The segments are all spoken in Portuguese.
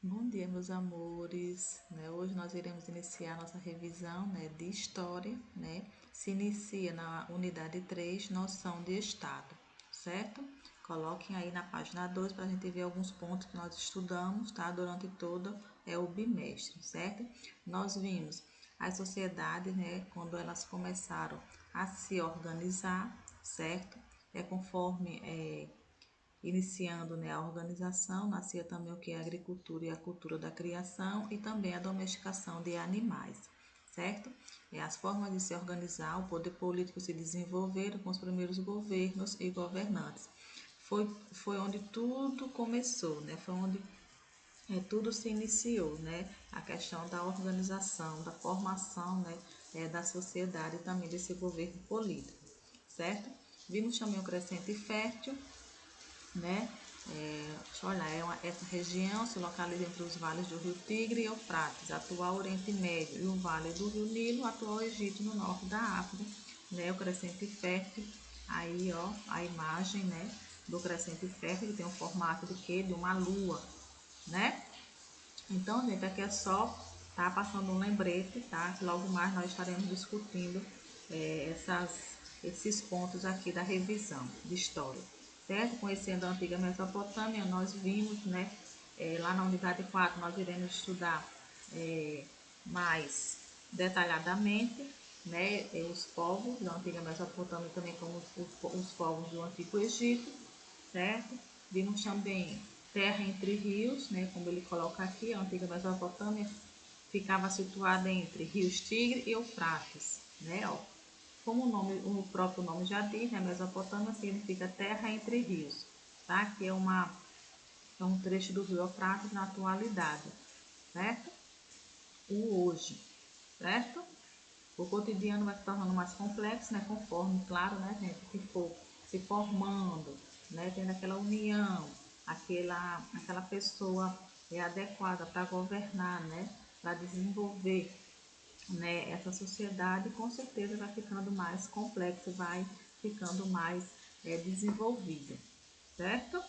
Bom dia, meus amores, Hoje nós iremos iniciar nossa revisão, de história, Se inicia na unidade 3, noção de estado, certo? Coloquem aí na página 2 para a gente ver alguns pontos que nós estudamos, tá? Durante todo o bimestre, certo? Nós vimos as sociedades, quando elas começaram a se organizar, certo? Conforme iniciando, a organização, nascia também o que é a agricultura e a cultura da criação e também a domesticação de animais, certo? As formas de se organizar, o poder político se desenvolveram com os primeiros governos e governantes. Foi onde tudo começou, Foi onde tudo se iniciou, A questão da organização, da formação, da sociedade e também desse governo político, certo? Vimos também o crescente fértil, Deixa eu olhar, essa região se localiza entre os vales do Rio Tigre e Eufrates, atual Oriente Médio, e o vale do Rio Nilo, atual Egito, no norte da África, O crescente fértil, aí, ó, a imagem, do crescente fértil, que tem o formato de quê? De uma lua, Então, gente, aqui é só tá passando um lembrete, tá? Logo mais nós estaremos discutindo esses pontos aqui da revisão de história, certo? Conhecendo a antiga Mesopotâmia, nós vimos, lá na unidade 4 nós iremos estudar mais detalhadamente, os povos da antiga Mesopotâmia, também como os povos do Antigo Egito, certo? Vimos também terra entre rios, como ele coloca aqui, a antiga Mesopotâmia ficava situada entre rios Tigre e Eufrates, Ó. Como o próprio nome já diz, Mesopotâmia significa terra entre rios, tá? Que é um trecho do rio Eufrates na atualidade, certo? O hoje, certo? O cotidiano vai se tornando mais complexo, conforme, claro, gente, que for se formando, tendo aquela união, aquela pessoa adequada para governar, para desenvolver, essa sociedade, com certeza vai ficando mais complexo, vai ficando mais desenvolvida, certo?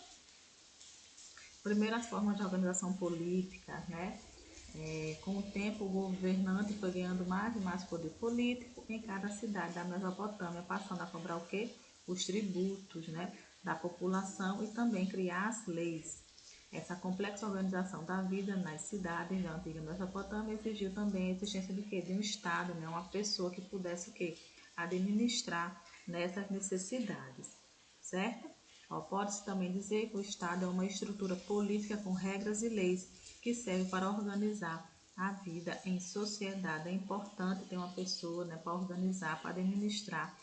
Primeiro, as formas de organização política, com o tempo, o governante foi ganhando mais e mais poder político em cada cidade da Mesopotâmia, passando a cobrar o quê? Os tributos, da população e também criar as leis. Essa complexa organização da vida nas cidades da antiga Mesopotâmia exigiu também a existência de quê? De um Estado, uma pessoa que pudesse o quê? Administrar nessas necessidades, certo? Pode-se também dizer que o Estado é uma estrutura política com regras e leis que serve para organizar a vida em sociedade. É importante ter uma pessoa, para organizar, para administrar,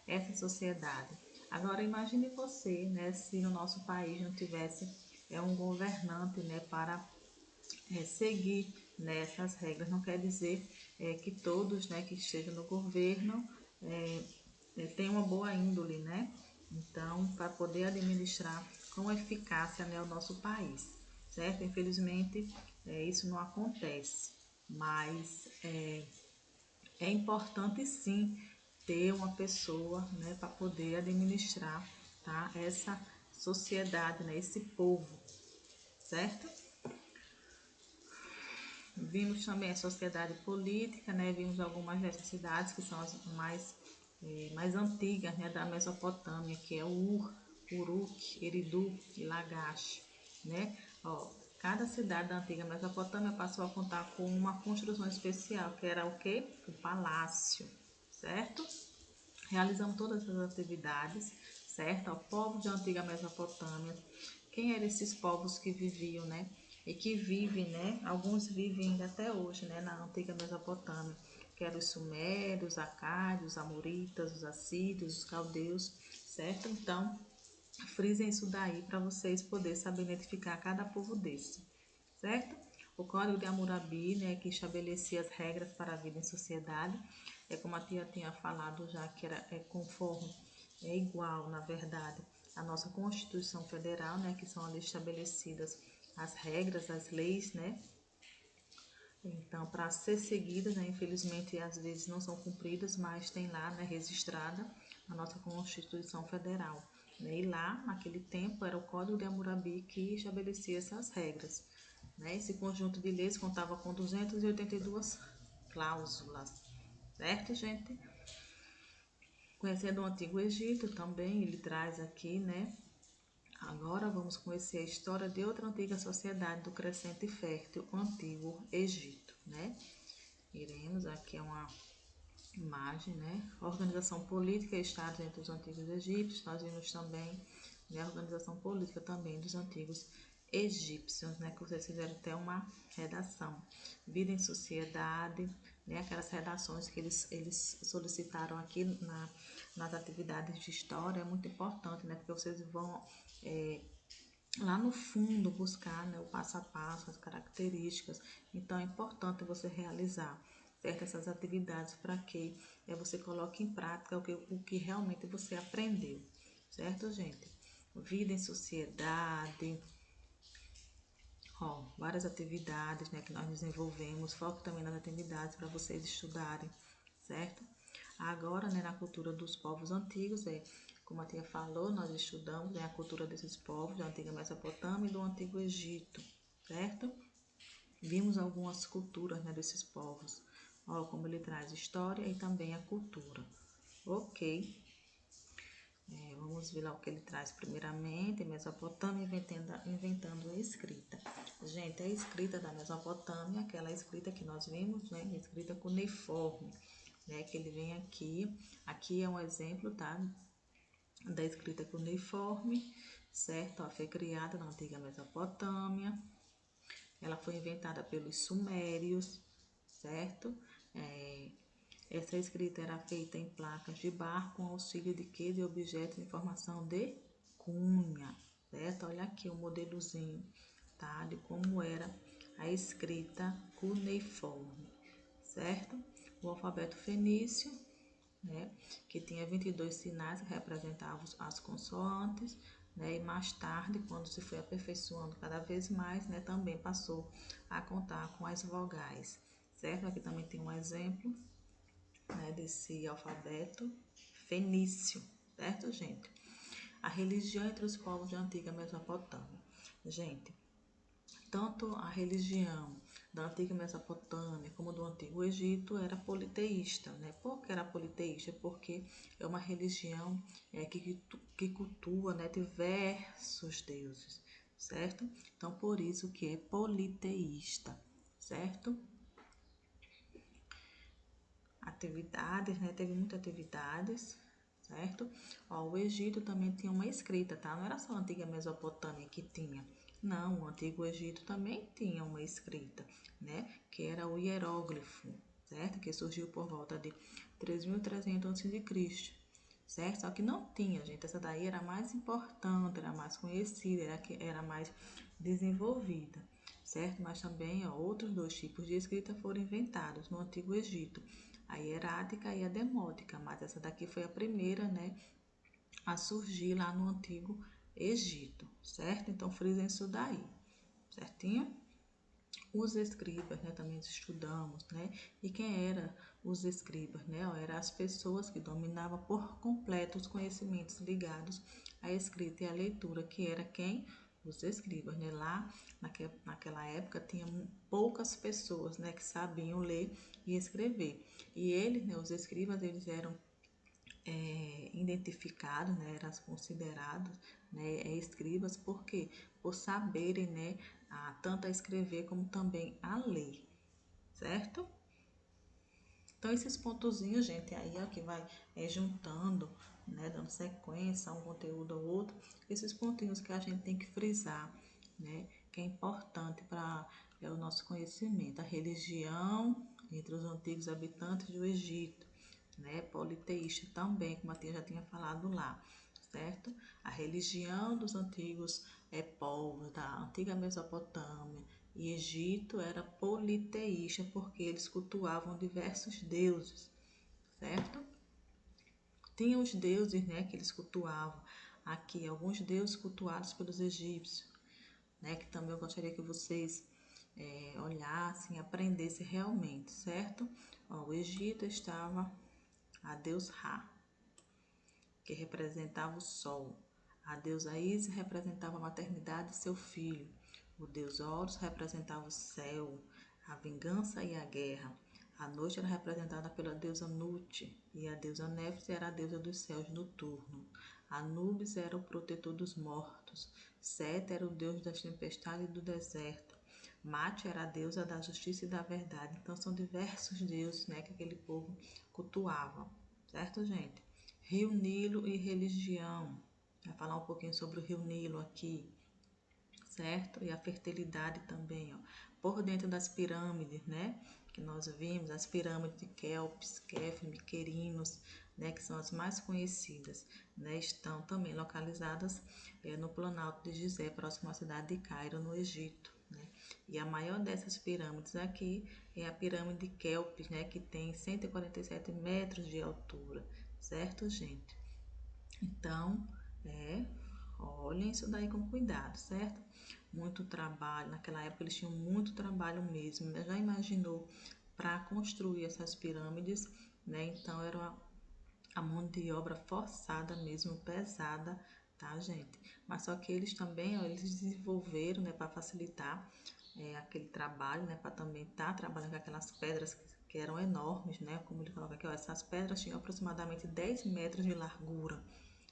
essa sociedade. Agora imagine você, se no nosso país não tivesse um governante, para seguir essas regras. Não quer dizer que todos, que estejam no governo tenham uma boa índole, Então, para poder administrar com eficácia, o nosso país, certo? Infelizmente, isso não acontece, mas é importante sim ter uma pessoa, para poder administrar, tá? Essa sociedade, esse povo, certo? Vimos também a sociedade política, vimos algumas dessas cidades que são as mais antigas, da Mesopotâmia, que é Ur, Uruk, Eridu e Lagash, Cada cidade da antiga Mesopotâmia passou a contar com uma construção especial, que era o quê? O palácio, certo? Realizamos todas essas atividades, certo? O povo da antiga Mesopotâmia. Quem eram esses povos que viviam, E que vivem, Alguns vivem ainda até hoje, na antiga Mesopotâmia, que eram os sumérios, os acádios, os amoritas, os assírios, os caldeus, certo? Então, frisem isso daí para vocês poderem saber identificar cada povo desse, certo? O Código de Hammurabi, que estabelecia as regras para a vida em sociedade, como a tia tinha falado já, que conforme, igual, na verdade, a nossa Constituição Federal, que são ali estabelecidas as regras, as leis, Então, para ser seguidas, infelizmente, às vezes não são cumpridas, mas tem lá, registrada a nossa Constituição Federal. E lá, naquele tempo, era o Código de Hammurabi que estabelecia essas regras, né? Esse conjunto de leis contava com 282 cláusulas, certo, gente? Conhecendo o Antigo Egito também, ele traz aqui, né? Agora vamos conhecer a história de outra antiga sociedade do crescente e fértil, o Antigo Egito, né? Iremos, aqui é uma imagem, né? Organização política e Estado entre os antigos egípcios. Nós vimos também, né, a organização política também dos antigos egípcios, né? Que vocês fizeram até uma redação. Vida em sociedade, né? Aquelas redações que eles solicitaram aqui nas atividades de história. É muito importante, né? Porque vocês vão lá no fundo buscar, né, o passo a passo, as características. Então é importante você realizar essas atividades para que você coloque em prática o que realmente você aprendeu, certo, gente? Vida em sociedade, ó, várias atividades, né, que nós desenvolvemos, foco também nas atividades para vocês estudarem, certo? Agora, né, na cultura dos povos antigos, como a tia falou, nós estudamos, né, a cultura desses povos da antiga Mesopotâmia e do Antigo Egito, certo? Vimos algumas culturas, né, desses povos, ó, como ele traz história e também a cultura. Ok. Vamos ver lá o que ele traz primeiramente, Mesopotâmia inventando a escrita. Gente, a escrita da Mesopotâmia, aquela escrita que nós vimos, né, escrita cuneiforme, né, que ele vem aqui é um exemplo, tá, da escrita cuneiforme, certo? Ela foi criada na antiga Mesopotâmia, ela foi inventada pelos sumérios, certo? Essa escrita era feita em placas de barro com auxílio de quê? De objetos de formação de cunha, certo? Olha aqui o modelozinho, tá? De como era a escrita cuneiforme, certo? O alfabeto fenício, né? Que tinha 22 sinais que representavam as consoantes, né? E mais tarde, quando se foi aperfeiçoando cada vez mais, né? Também passou a contar com as vogais, certo? Aqui também tem um exemplo, né, desse alfabeto fenício, certo, gente? A religião entre os povos da antiga Mesopotâmia. Gente, tanto a religião da antiga Mesopotâmia como do antigo Egito era politeísta, né? Por que era politeísta? Porque é uma religião que cultua, né, diversos deuses, certo? Então, por isso que é politeísta, certo? Atividades, né? Teve muitas atividades, certo? Ó, o Egito também tinha uma escrita, tá? Não era só a antiga Mesopotâmia que tinha. Não, o antigo Egito também tinha uma escrita, né? Que era o hieróglifo, certo? Que surgiu por volta de 3.300 a.C., certo? Só que não tinha, gente. Essa daí era mais importante, era mais conhecida, era mais desenvolvida, certo? Mas também, ó, outros dois tipos de escrita foram inventados no Antigo Egito, a hierática e a demótica, mas essa daqui foi a primeira, né, a surgir lá no Antigo Egito, certo? Então, frisem isso daí, certinho? Os escribas, né, também estudamos, né? E quem era os escribas, né? Eram as pessoas que dominavam por completo os conhecimentos ligados à escrita e à leitura, que era quem? Os escribas, né? Lá, naquela época, tinha poucas pessoas, né, que sabiam ler e escrever. E eles, né, os escribas, eles eram identificados, né, eram considerados, né, escribas, por quê? Por saberem, né, tanto a escrever como também a ler, certo? Então, esses pontozinhos, gente, aí é o que vai juntando, né, dando sequência a um conteúdo ou outro, esses pontinhos que a gente tem que frisar, né, que é importante para o nosso conhecimento. A religião entre os antigos habitantes do Egito, né, politeísta também, como a tia já tinha falado lá, certo? A religião dos antigos povos da antiga Mesopotâmia e Egito era politeísta porque eles cultuavam diversos deuses, certo? Tinha os deuses, né, que eles cultuavam. Aqui, alguns deuses cultuados pelos egípcios, né, que também eu gostaria que vocês olhassem, aprendessem realmente, certo? Ó, o Egito estava a deus Ra, que representava o sol. A deusa Ísis representava a maternidade de seu filho. O deus Horus representava o céu, a vingança e a guerra. A noite era representada pela deusa Nut, e a deusa Néftis era a deusa dos céus noturnos. Anubis era o protetor dos mortos. Set era o deus das tempestades e do deserto. Mate era a deusa da justiça e da verdade. Então são diversos deuses, né, que aquele povo cultuava. Certo, gente? Rio Nilo e religião. Vai falar um pouquinho sobre o Rio Nilo aqui, certo? E a fertilidade também, ó. Por dentro das pirâmides, né? Que nós vimos, as pirâmides de Kelps, Kefren, Miquerinos, né? Que são as mais conhecidas, né? Estão também localizadas no Planalto de Gizé, próximo à cidade de Cairo, no Egito, né? E a maior dessas pirâmides aqui é a pirâmide de Kelps, né? Que tem 147 metros de altura, certo, gente? Então, olhem isso daí com cuidado, certo? Muito trabalho, naquela época eles tinham muito trabalho mesmo, né? Já imaginou para construir essas pirâmides, né? Então era a mão de obra forçada mesmo, pesada, tá, gente? Mas só que eles também, ó, eles desenvolveram, né, para facilitar aquele trabalho, né, para também estar trabalhando com aquelas pedras que eram enormes, né? Como ele coloca aqui, ó, essas pedras tinham aproximadamente 10 metros de largura,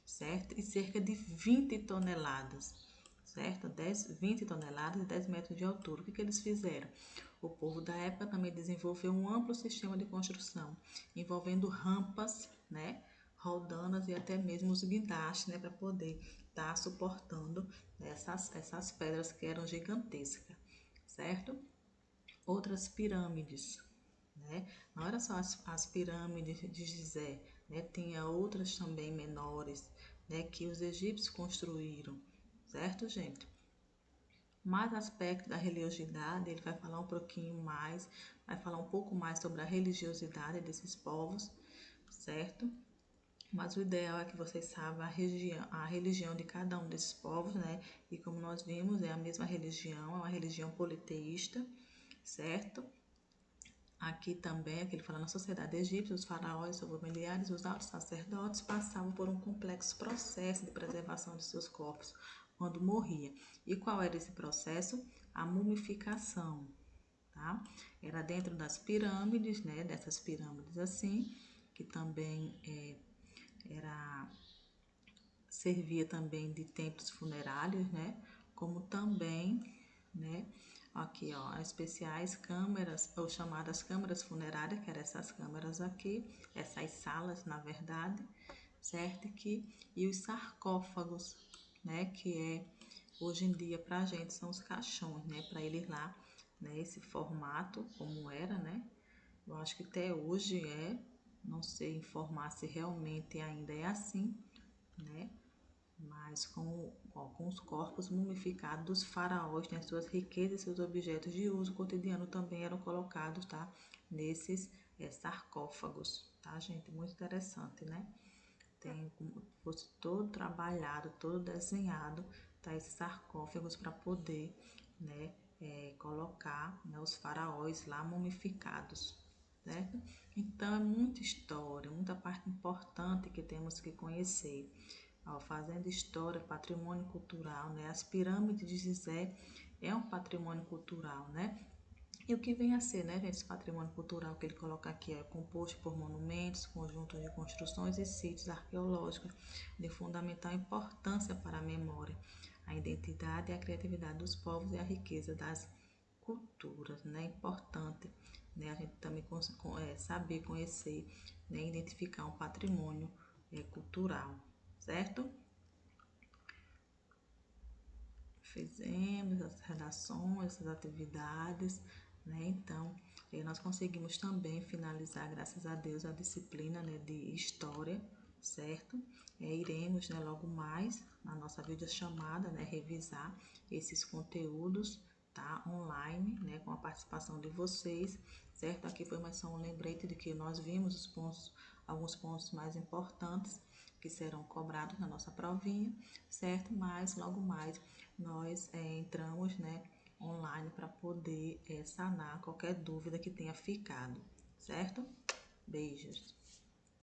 certo? E cerca de 20 toneladas, certo? 20 toneladas e 10 metros de altura. O que eles fizeram? O povo da época também desenvolveu um amplo sistema de construção, envolvendo rampas, né? Rodanas e até mesmo os guindastes, né? Para poder estar suportando essas pedras que eram gigantescas, certo? Outras pirâmides, né? Não era só as pirâmides de Gizé, né? Tinha outras também menores, né? Que os egípcios construíram, certo, gente? Mais aspecto da religiosidade, ele vai falar um pouquinho mais, vai falar um pouco mais sobre a religiosidade desses povos, certo? Mas o ideal é que vocês saibam a religião de cada um desses povos, né? E como nós vimos, é a mesma religião, é uma religião politeísta, certo? Aqui também, aqui ele fala, na sociedade egípcia, os faraós, seus familiares, os altos sacerdotes passavam por um complexo processo de preservação de seus corpos quando morria. E qual era esse processo? A mumificação, tá? Era dentro das pirâmides, né? Dessas pirâmides assim, que também era servia também de templos funerários, né? Como também, né? Aqui, ó, as especiais câmeras, ou chamadas câmeras funerárias, que eram essas câmeras aqui, essas salas, na verdade, certo? E os sarcófagos, né? Que hoje em dia, pra gente, são os caixões, né? Para eles lá, né? Esse formato, como era, né? Eu acho que até hoje não sei informar se realmente ainda é assim, né? Mas com os corpos mumificados dos faraós, né, suas riquezas e seus objetos de uso cotidiano também eram colocados, tá, nesses sarcófagos, tá, gente? Muito interessante, né? Tem como se fosse todo trabalhado, todo desenhado, tá, esses sarcófagos para poder, né, colocar, né, os faraós lá mumificados, certo? Então é muita história, muita parte importante que temos que conhecer. Ó, fazendo história, patrimônio cultural, né? As pirâmides de Gizé é um patrimônio cultural, né? E o que vem a ser, né, gente, esse patrimônio cultural que ele coloca aqui é composto por monumentos, conjuntos de construções e sítios arqueológicos de fundamental importância para a memória, a identidade e a criatividade dos povos e a riqueza das culturas, né? É importante, né, a gente também saber conhecer, né, identificar um patrimônio cultural, certo? Fizemos as redações, as atividades, né? Então, nós conseguimos também finalizar, graças a Deus, a disciplina, né, de História, certo? Iremos, né, logo mais, na nossa videochamada, né, revisar esses conteúdos, tá? Online, né, com a participação de vocês, certo? Aqui foi mais só um lembrete de que nós vimos os pontos, alguns pontos mais importantes que serão cobrados na nossa provinha, certo? Mas logo mais nós entramos, né, online para poder sanar qualquer dúvida que tenha ficado, certo? Beijos.